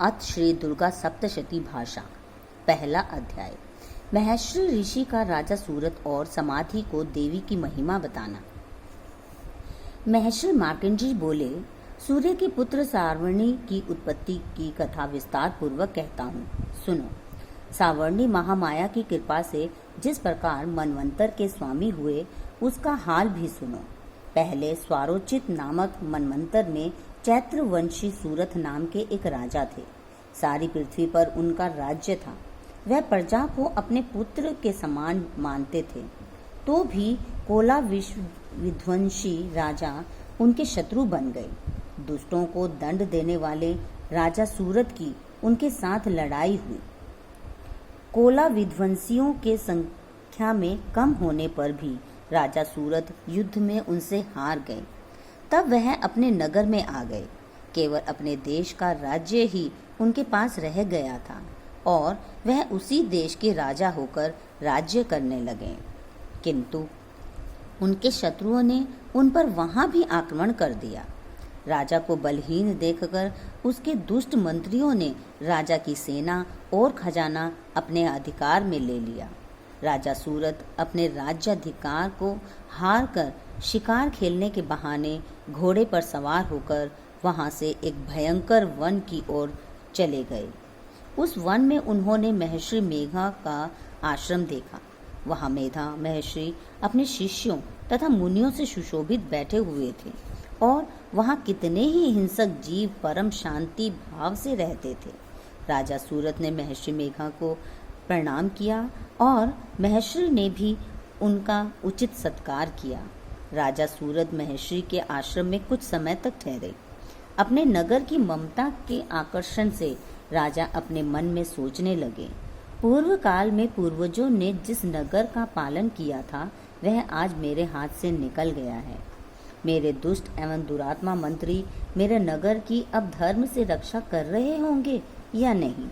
अथ श्री दुर्गा सप्तशती भाषा। पहला अध्याय। महेश्वरी ऋषि का राजा सूरत और समाधि को देवी की महिमा बताना। महेश्वरी मार्कंडेय बोले, सूर्य के पुत्र सावर्णी की उत्पत्ति की कथा विस्तार पूर्वक कहता हूँ, सुनो। सावर्णी महामाया की कृपा से जिस प्रकार मनवंतर के स्वामी हुए उसका हाल भी सुनो। पहले स्वारोचित नामक मनवंतर में चैत्रवंशी सूरत नाम के एक राजा थे। सारी पृथ्वी पर उनका राज्य था। वह प्रजा को अपने पुत्र के समान मानते थे, तो भी कोला विध्वंसी राजा उनके शत्रु बन गए। दुष्टों को दंड देने वाले राजा सूरत की उनके साथ लड़ाई हुई। कोला विध्वंसियों के संख्या में कम होने पर भी राजा सूरत युद्ध में उनसे हार गए। तब वह अपने नगर में आ गए। केवल अपने देश का राज्य ही उनके पास रह गया था और वह उसी देश के राजा होकर राज्य करने लगे। किंतु उनके शत्रुओं ने उन पर वहां भी आक्रमण कर दिया। राजा को बलहीन देखकर उसके दुष्ट मंत्रियों ने राजा की सेना और खजाना अपने अधिकार में ले लिया। राजा सूरत अपने राज्याधिकार को हार कर शिकार खेलने के बहाने घोड़े पर सवार होकर वहां से एक भयंकर वन की ओर चले गए। उस वन में उन्होंने महर्षि मेघा का आश्रम देखा। वहां मेधा महर्षि अपने शिष्यों तथा मुनियों से सुशोभित बैठे हुए थे और वहां कितने ही हिंसक जीव परम शांति भाव से रहते थे। राजा सूरत ने महर्षि मेघा को प्रणाम किया और महर्षि ने भी उनका उचित सत्कार किया। राजा सूरत महर्षि के आश्रम में कुछ समय तक ठहरे। अपने नगर की ममता के आकर्षण से राजा अपने मन में सोचने लगे, पूर्व काल में पूर्वजों ने जिस नगर का पालन किया था वह आज मेरे हाथ से निकल गया है। मेरे दुष्ट एवं दुरात्मा मंत्री मेरे नगर की अब धर्म से रक्षा कर रहे होंगे या नहीं।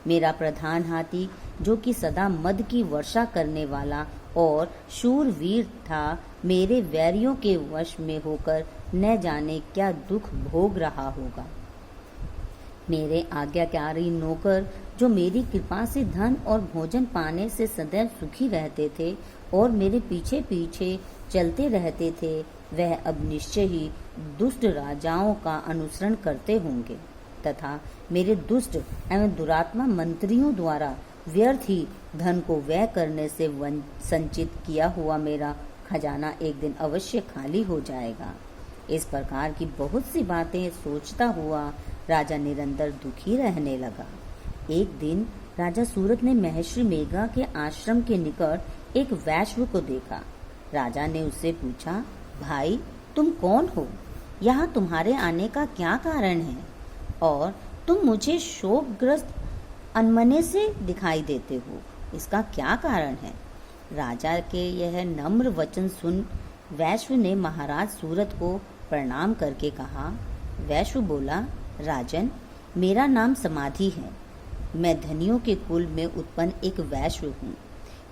मेरा प्रधान हाथी जो कि सदा मद की वर्षा करने वाला और शूरवीर था, मेरे वैरियों के वश में होकर न जाने क्या दुख भोग रहा होगा। मेरे आज्ञाकारी नौकर जो मेरी कृपा से धन और भोजन पाने से सदैव सुखी रहते थे और मेरे पीछे पीछे चलते रहते थे, वह अब निश्चय ही दुष्ट राजाओं का अनुसरण करते होंगे तथा मेरे दुष्ट एवं दुरात्मा मंत्रियों द्वारा व्यर्थ ही धन को व्यय करने से संचित किया हुआ मेरा खजाना एक दिन अवश्य खाली हो जाएगा। इस प्रकार की बहुत सी बातें सोचता हुआ राजा निरंतर दुखी रहने लगा। एक दिन राजा सूरत ने महर्षि मेघा के आश्रम के निकट एक वैश्य को देखा। राजा ने उससे पूछा, भाई तुम कौन हो? यहाँ तुम्हारे आने का क्या कारण है और तुम मुझे शोकग्रस्त अनमने से दिखाई देते हो, इसका क्या कारण है? राजा के यह नम्र वचन सुन वैश्य ने महाराज सूरत को प्रणाम करके कहा। वैश्य बोला, राजन, मेरा नाम समाधि है। मैं धनियों के कुल में उत्पन्न एक वैश्य हूँ।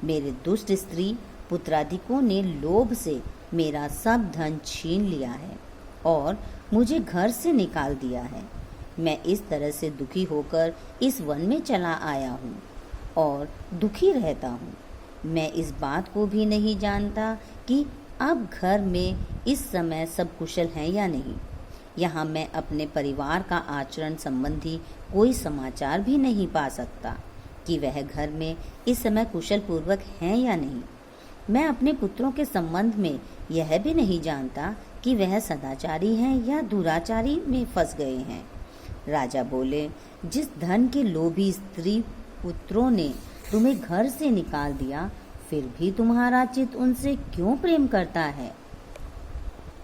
मेरे दुष्ट स्त्री पुत्राधिकों ने लोभ से मेरा सब धन छीन लिया है और मुझे घर से निकाल दिया है। मैं इस तरह से दुखी होकर इस वन में चला आया हूँ और दुखी रहता हूँ। मैं इस बात को भी नहीं जानता कि अब घर में इस समय सब कुशल हैं या नहीं। यहाँ मैं अपने परिवार का आचरण संबंधी कोई समाचार भी नहीं पा सकता कि वह घर में इस समय कुशल पूर्वक हैं या नहीं। मैं अपने पुत्रों के संबंध में यह भी नहीं जानता कि वह सदाचारी हैं या दुराचारी में फंस गए हैं। राजा बोले, जिस धन के लोभी स्त्री पुत्रों ने तुम्हें घर से निकाल दिया, फिर भी तुम्हारा चित्त उनसे क्यों प्रेम करता है?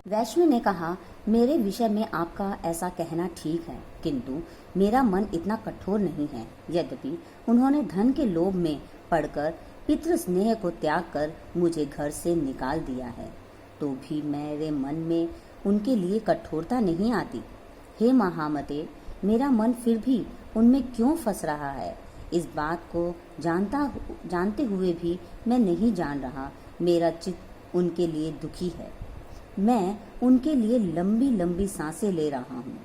वैष्णव ने कहा, मेरे विषय में आपका ऐसा कहना ठीक है, किंतु मेरा मन इतना कठोर नहीं है। यद्यपि उन्होंने धन के लोभ में पड़कर पितृ स्नेह को त्याग कर मुझे घर से निकाल दिया है, तो भी मेरे मन में उनके लिए कठोरता नहीं आती। हे महामते, मेरा मन फिर भी उनमें क्यों फंस रहा है, इस बात को जानते हुए भी मैं नहीं जान रहा। मेरा चित्त उनके लिए दुखी है। मैं उनके लिए लंबी लंबी सांसें ले रहा हूँ।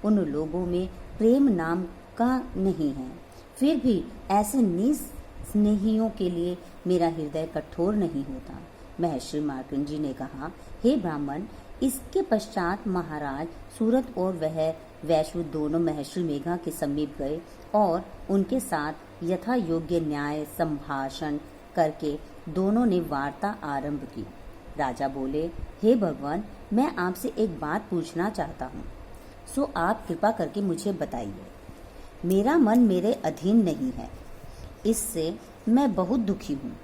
उन लोगों में प्रेम नाम का नहीं है, फिर भी ऐसे निस्नेहियों के लिए मेरा हृदय कठोर नहीं होता। महर्षि मार्कंडेय ने कहा, हे ब्राह्मण। इसके पश्चात महाराज सूरत और वह वैश्व दोनों महर्षि मेघा के समीप गए और उनके साथ यथा योग्य न्याय संभाषण करके दोनों ने वार्ता आरंभ की। राजा बोले, हे भगवान, मैं आपसे एक बात पूछना चाहता हूँ, सो आप कृपा करके मुझे बताइए। मेरा मन मेरे अधीन नहीं है, इससे मैं बहुत दुखी हूँ।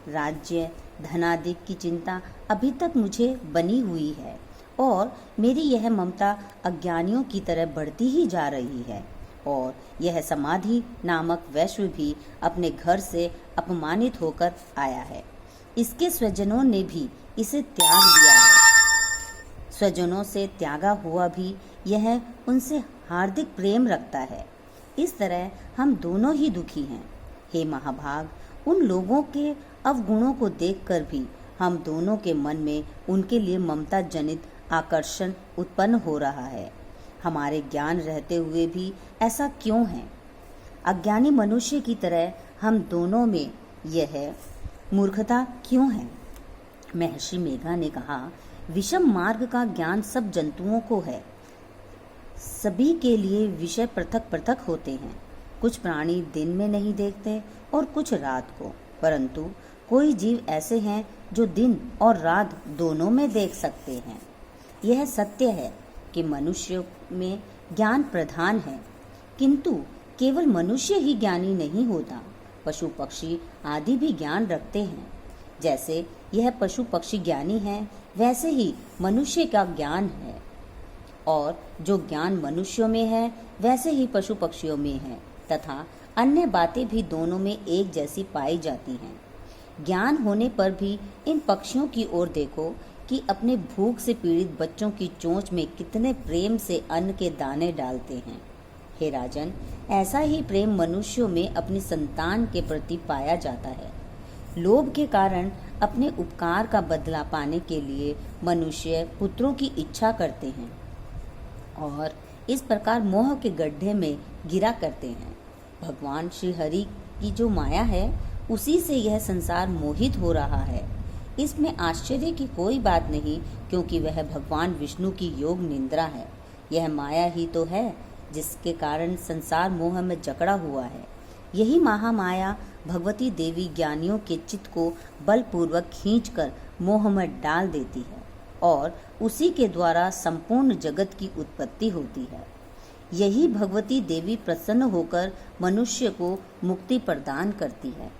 राज्य धनादि की चिंता अभी तक मुझे बनी हुई है और मेरी यह ममता अज्ञानियों की तरह बढ़ती ही जा रही है, और यह समाधि नामक वैश्व भी अपने घर से अपमानित होकर आया है। इसके स्वजनों ने भी इसे त्याग दिया है। स्वजनों से त्यागा हुआ भी यह उनसे हार्दिक प्रेम रखता है। इस तरह हम दोनों ही दुखी हैं। हे महाभाग, उन लोगों के अवगुणों को देखकर भी हम दोनों के मन में उनके लिए ममता जनित आकर्षण उत्पन्न हो रहा है। हमारे ज्ञान रहते हुए भी ऐसा क्यों है? अज्ञानी मनुष्य की तरह हम दोनों में यह मूर्खता क्यों है? महर्षि मेघा ने कहा, विषम मार्ग का ज्ञान सब जंतुओं को है। सभी के लिए विषय पृथक पृथक होते हैं। कुछ प्राणी दिन में नहीं देखते और कुछ रात को, परंतु कोई जीव ऐसे हैं जो दिन और रात दोनों में देख सकते हैं। यह सत्य है कि मनुष्य में ज्ञान प्रधान है, किंतु केवल मनुष्य ही ज्ञानी नहीं होता। पशु पक्षी आदि भी ज्ञान रखते हैं। जैसे यह पशु पक्षी ज्ञानी है, वैसे ही मनुष्य का ज्ञान है, और जो ज्ञान मनुष्यों में है वैसे ही पशु पक्षियों में है, तथा अन्य बातें भी दोनों में एक जैसी पाई जाती हैं। ज्ञान होने पर भी इन पक्षियों की ओर देखो कि अपने भूख से पीड़ित बच्चों की चोंच में कितने प्रेम से अन्न के दाने डालते हैं। हे राजन, ऐसा ही प्रेम मनुष्यों में अपनी संतान के प्रति पाया जाता है। लोभ के कारण अपने उपकार का बदला पाने के लिए मनुष्य पुत्रों की इच्छा करते हैं और इस प्रकार मोह के गड्ढे में गिरा करते हैं। भगवान श्री हरि की जो माया है, उसी से यह संसार मोहित हो रहा है। इसमें आश्चर्य की कोई बात नहीं, क्योंकि वह भगवान विष्णु की योग निंद्रा है। यह माया ही तो है जिसके कारण संसार मोह में जकड़ा हुआ है। यही महामाया भगवती देवी ज्ञानियों के चित्त को बलपूर्वक खींचकर मोह में डाल देती है और उसी के द्वारा संपूर्ण जगत की उत्पत्ति होती है। यही भगवती देवी प्रसन्न होकर मनुष्य को मुक्ति प्रदान करती है।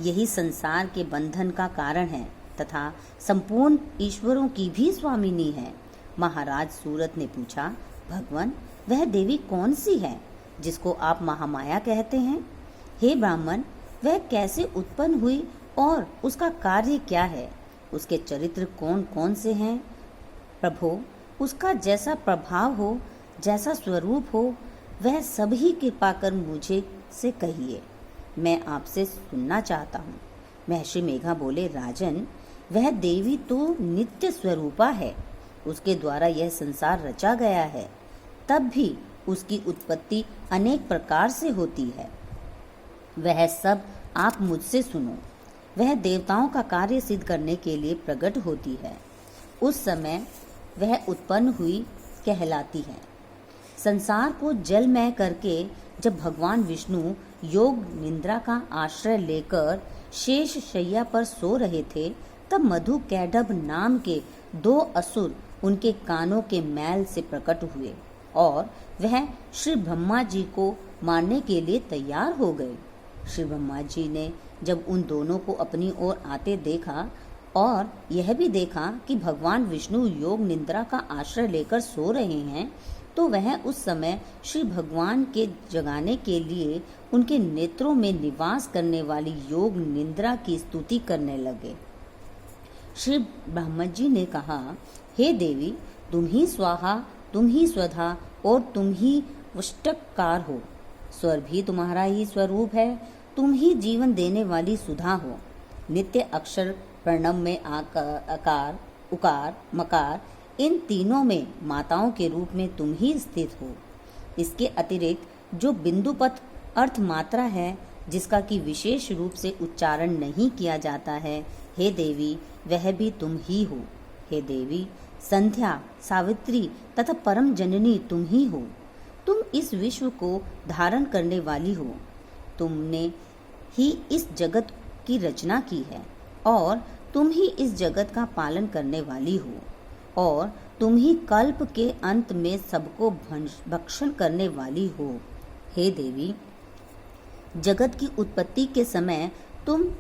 यही संसार के बंधन का कारण है तथा संपूर्ण ईश्वरों की भी स्वामिनी है। महाराज सूरत ने पूछा, भगवान, वह देवी कौन सी है जिसको आप महामाया कहते हैं? हे ब्राह्मण, वह कैसे उत्पन्न हुई और उसका कार्य क्या है? उसके चरित्र कौन कौन से हैं? प्रभो, उसका जैसा प्रभाव हो, जैसा स्वरूप हो, वह सभी कृपा कर मुझे से कहिए, मैं आपसे सुनना चाहता हूँ। महर्षि मेघा बोले, राजन, वह देवी तो नित्य स्वरूपा है। उसके द्वारा यह संसार रचा गया है, तब भी उसकी उत्पत्ति अनेक प्रकार से होती है। वह सब आप मुझसे सुनो। वह देवताओं का कार्य सिद्ध करने के लिए प्रकट होती है। उस समय वह उत्पन्न हुई कहलाती है। संसार को जलमय करके जब भगवान विष्णु योग निद्रा का आश्रय लेकर शेष शैया पर सो रहे थे, तब मधु कैडभ नाम के 2 असुर उनके कानों के मैल से प्रकट हुए और वह श्री ब्रह्मा जी को मारने के लिए तैयार हो गए। श्री ब्रह्मा जी ने जब उन दोनों को अपनी ओर आते देखा और यह भी देखा कि भगवान विष्णु योग निद्रा का आश्रय लेकर सो रहे हैं, तो वह उस समय श्री भगवान के जगाने के लिए उनके नेत्रों में निवास करने वाली योग निद्रा की स्तुति करने लगे। श्री ब्रह्मा जी ने कहा, हे देवी, तुम ही स्वाहा, तुम ही स्वधा और तुम ही वष्टकार हो। स्वर भी तुम्हारा ही स्वरूप है। तुम ही जीवन देने वाली सुधा हो। नित्य अक्षर प्रणव में आकार, उकार, मकार, इन तीनों में माताओं के रूप में तुम ही स्थित हो। इसके अतिरिक्त जो बिंदुपत अर्थ मात्रा है, जिसका कि विशेष रूप से उच्चारण नहीं किया जाता है, हे देवी वह भी तुम ही हो। हे देवी, संध्या, सावित्री तथा परम जननी तुम ही हो। तुम इस विश्व को धारण करने वाली हो। तुमने ही इस जगत की रचना की है और तुम ही इस जगत का पालन करने वाली हो और तुम ही कल्प के अंत में सबको भक्षण करने वाली हो। हे देवी, जगत की उत्पत्ति के समय तुम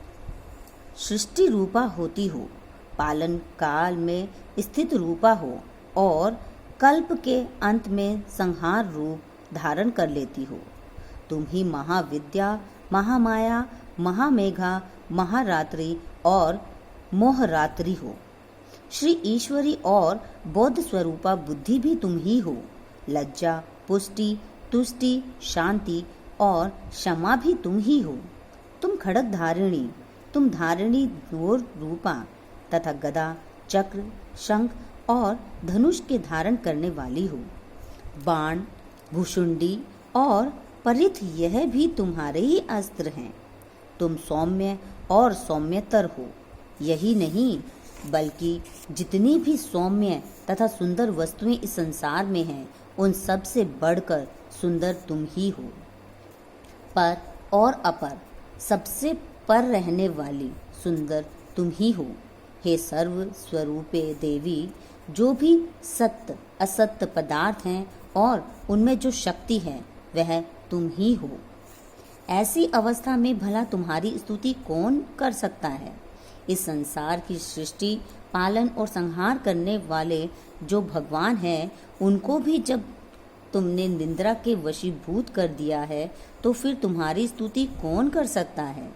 सृष्टि रूपा होती हो, पालन काल में स्थित रूपा हो और कल्प के अंत में संहार रूप धारण कर लेती हो। तुम ही महाविद्या, महामाया, महामेघा, महारात्रि और मोहरात्रि हो। श्री ईश्वरी और बौद्ध स्वरूपा बुद्धि भी तुम ही हो। लज्जा, पुष्टि, तुष्टि, शांति और क्षमा भी तुम ही हो। तुम खड़ग धारिणी, तुम धारिणी घोर रूपा तथा गदा, चक्र, शंख और धनुष के धारण करने वाली हो। बाण, भुषुंडी और परिथ यह भी तुम्हारे ही अस्त्र हैं। तुम सौम्य और सौम्यतर हो। यही नहीं बल्कि जितनी भी सौम्य तथा सुंदर वस्तुएं इस संसार में हैं, उन सब से बढ़कर सुंदर तुम ही हो। पर और अपर, सबसे पर रहने वाली सुंदर तुम ही हो। हे सर्व स्वरूपे देवी, जो भी सत्य असत्य पदार्थ हैं और उनमें जो शक्ति है वह तुम ही हो। ऐसी अवस्था में भला तुम्हारी स्तुति कौन कर सकता है? इस संसार की सृष्टि, पालन और संहार करने वाले जो भगवान हैं, उनको भी जब तुमने निंद्रा के वशीभूत कर दिया है, तो फिर तुम्हारी स्तुति कौन कर सकता है?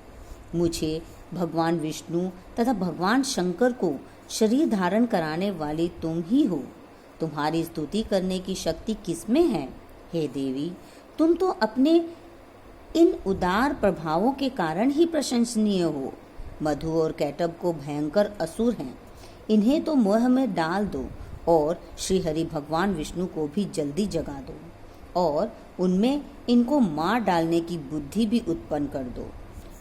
मुझे, भगवान विष्णु तथा भगवान शंकर को शरीर धारण कराने वाली तुम ही हो। तुम्हारी स्तुति करने की शक्ति किसमें है? हे देवी, तुम तो अपने इन उदार प्रभावों के कारण ही प्रशंसनीय हो। मधु और कैटब को भयंकर असुर हैं, इन्हें तो मोह में डाल दो और श्री हरि भगवान विष्णु को भी जल्दी जगा दो और उनमें इनको मार डालने की बुद्धि भी उत्पन्न कर दो।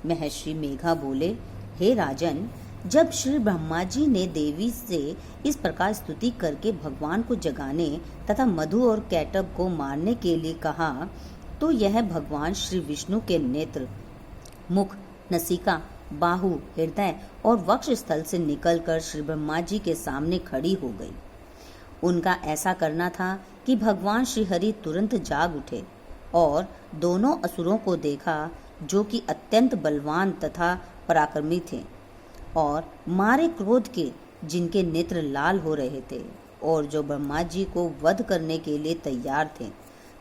महर्षि मेघा बोले, हे राजन, जब श्री ब्रह्मा जी ने देवी से इस प्रकार स्तुति करके भगवान को जगाने तथा मधु और कैटब को मारने के लिए कहा, तो यह भगवान श्री विष्णु के नेत्र, मुख, नसिका, बाहु, हृदय और वक्ष स्थल से निकलकर श्री ब्रह्मा जी के सामने खड़ी हो गई। उनका ऐसा करना था कि भगवान श्री हरि तुरंत जाग उठे और दोनों असुरों को देखा, जो कि अत्यंत बलवान तथा पराक्रमी थे और मारे क्रोध के, जिनके नेत्र लाल हो रहे थे और जो ब्रह्मा जी को वध करने के लिए तैयार थे।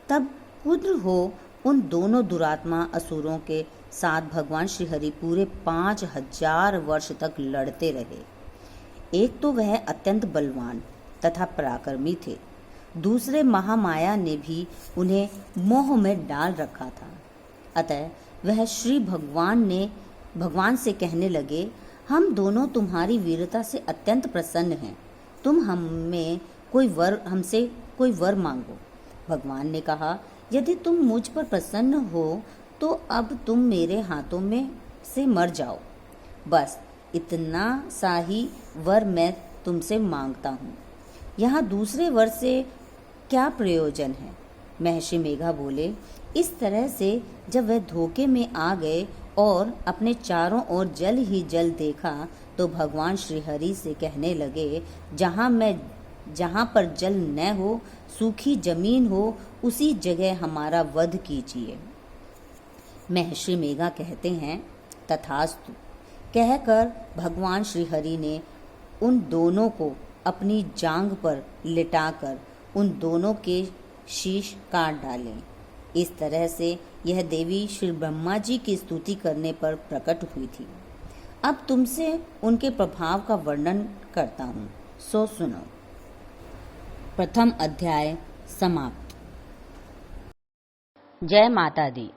तब क्रुद्ध हो उन दोनों दुरात्मा असुरों के साथ भगवान श्री हरि पूरे 5000 वर्ष तक लड़ते रहे। एक तो वह अत्यंत बलवान तथा पराक्रमी थे, दूसरे महामाया ने भी उन्हें मोह में डाल रखा था। अतः वह श्री भगवान से कहने लगे, हम दोनों तुम्हारी वीरता से अत्यंत प्रसन्न हैं। तुम हमसे कोई वर मांगो। भगवान ने कहा, यदि तुम मुझ पर प्रसन्न हो तो अब तुम मेरे हाथों में से मर जाओ। बस इतना सा ही वर मैं तुमसे मांगता हूँ। यहाँ दूसरे वर से क्या प्रयोजन है? महर्षि मेघा बोले, इस तरह से जब वह धोखे में आ गए और अपने चारों ओर जल ही जल देखा, तो भगवान श्री हरि से कहने लगे, जहाँ पर जल न हो, सूखी जमीन हो, उसी जगह हमारा वध कीजिए। महर्षि मेघा कहते हैं, तथास्तु कहकर भगवान श्री हरि ने उन दोनों को अपनी जांघ पर लिटाकर उन दोनों के शीश काट डाले। इस तरह से यह देवी श्री ब्रह्मा जी की स्तुति करने पर प्रकट हुई थी। अब तुमसे उनके प्रभाव का वर्णन करता हूँ, सो सुनो। प्रथम अध्याय समाप्त। जय माता दी।